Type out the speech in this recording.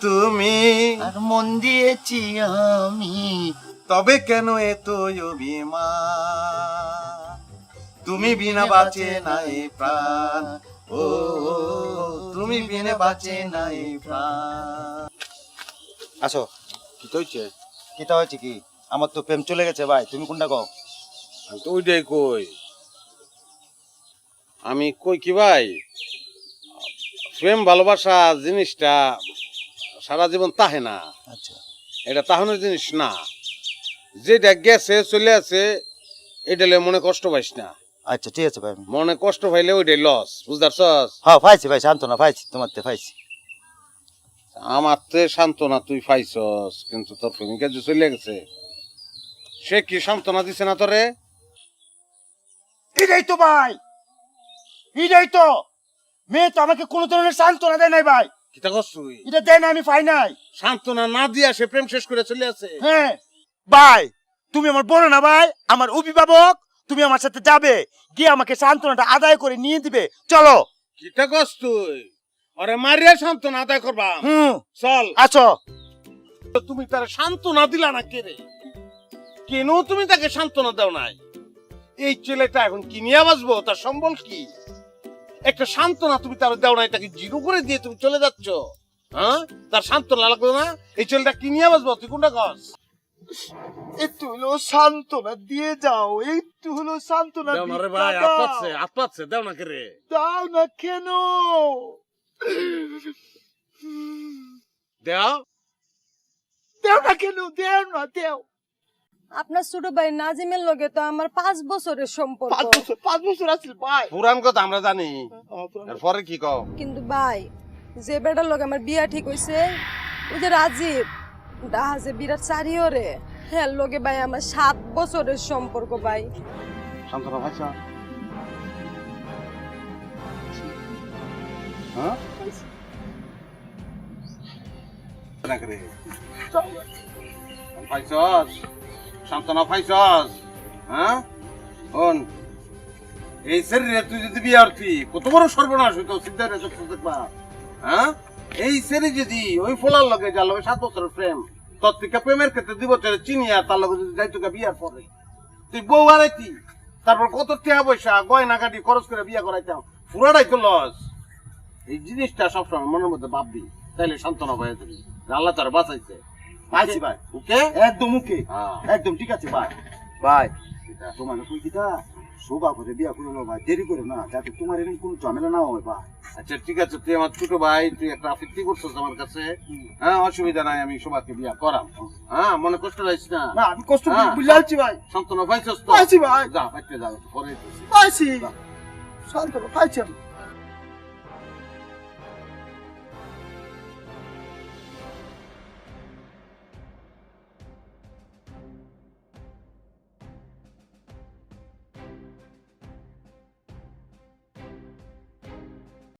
তুমি, আর মন দিয়েছি আমি। তবে কেন এত অভিমান? তুমি বিনা বাঁচে নাই প্রাণ, ও তুমি বিনা বাঁচে নাই প্রাণ। আসো। কি কইছে? কিটা হয়েছে কি? আমার তো প্রেম চলে গেছে ভাই, তুমি কোনটা কও? আমি তো ওইটাই কই। আমি কই কি ভাই, প্রেম ভালোবাসা জিনিসটা সারা জীবন তাহে না। আচ্ছা এটা তাহনের জিনিস না। যেটা গেছে চলে আছে, এটা মনে কষ্ট পাইস না। আচ্ছা ঠিক আছে ভাই। মনে কষ্ট পাইলে ওইটাই লস, বুঝতে? হ্যাঁ পাইছি ভাই, সান্ত্বনা পাইছি, তোমার তে পাইছি। আমার তে সান্ত্বনা তুই পাইছস, কিন্তু তোর প্রেমিকা যে চলে গেছে, সে কি সান্ত্বনা দিছে না তোরে? এটাই তো ভাই, এটাই তো। মেয়ে তো আমাকে কোনো ধরনের সান্ত্বনা দেয় নাই ভাই। কিটা করছ তুই? এটা দেয় না, আমি পাই নাই। সান্ত্বনা না দিয়া সে প্রেম শেষ করে চলে আছে। হ্যাঁ ভাই, তুমি আমার বড় না ভাই, আমার অভিভাবক। তুমি আমার সাথে যাবে, গিয়ে আমাকে সান্ত্বনাটা আদায় করে নিয়ে দিবে। চলো। কিটা করছ তুই? আরে মারিয়া সান্ত্বনা আদায় করবা। চল। আছো। তুমি তার সান্ত্বনা দিলা না কে রে? কেন তুমি তাকে সান্ত্বনা দাও নাই? এই ছেলেটা এখন কি নিয়ে বাঁচবো? তার সম্বল কি? একটা সান্ত্বনা তুমি তার দাও নাই, তাকে জিরো করে দিয়ে তুমি চলে যাচ্ছ। হ্যাঁ, তার সান্ত্বনা লাগবে না? এই ছেলেটা কি নিয়ে বাঁচবো? তুই কোনটা কস? একটু হলো সান্ত্বনা দিয়ে যাও, একটু হলো সান্ত্বনা দাও না রে দিয়ে ভাই, দাও। হাত পাচ্ছে, দাও না কে রে? দাও না কেন? দাও। দেও না কেন? দেও না, দেও। আপনার ছোট ভাই নাজিমের লগে তো আমার 5 বছরের সম্পর্ক। 5 বছর আছিল ভাই। পুরান কথা আমরা জানি, এরপরে কি কও? কিন্তু ভাই, যে বেটার লগে আমার বিয়া ঠিক হইছে, ওই যে রাজীব ডাহাজে বিরাট চারিও রে, হ্যাঁ লগে ভাই আমার 7 বছরের সম্পর্ক ভাই। সান্ত্বনা ভাইছা? হ্যাঁ, না কে রে? পাইছস? সান্ত্বনা পাইছস? হ্যাঁ, শোন, এই শরীরে তুই যদি বিয়ে করতি, কত বড় সর্বনাশ হইতো। চিন্তা করে দেখবা। হ্যাঁ, এই শরীর যদি ওই ফোলার লগে যার লগে 7 বছরের প্রেম, তোর থেকে প্রেমের ক্ষেত্রে 2 বছরের চিনিয়া তার লগে যদি যাইতো বিয়ার পরে, তুই বউ আনাইতি, তারপর কত টাকা পয়সা গয়না কাটি খরচ করে বিয়ে করাইতাম, পুরাটাই তো লস। এই জিনিসটা সবসময় মনের মধ্যে ভাববি, তাইলে সান্ত্বনা হয়ে যাবি। আল্লাহ তার বাঁচাইছে। পাইছি ভাই, ওকে, একদম ওকে, একদম ঠিক আছে ভাই। ভাই তোমার কই দিতা শোভা করে বিয়া করে নাও ভাই, দেরি করে না, যাতে তোমার এরকম কোনো ঝামেলা না হয় ভাই। আচ্ছা ঠিক আছে, তুই আমার ছোট ভাই, তুই একটা আপত্তি করছিস আমার কাছে। হ্যাঁ, অসুবিধা নাই, আমি সবাইকে বিয়া করাম। হ্যাঁ, মনে কষ্ট রাখিস না। না আমি কষ্ট বুঝাচ্ছি ভাই। সান্ত্বনা পাইছস তো? পাইছি ভাই। যা বাইতে যা, পরে পাইছি, সান্ত্বনা পাইছি আমি।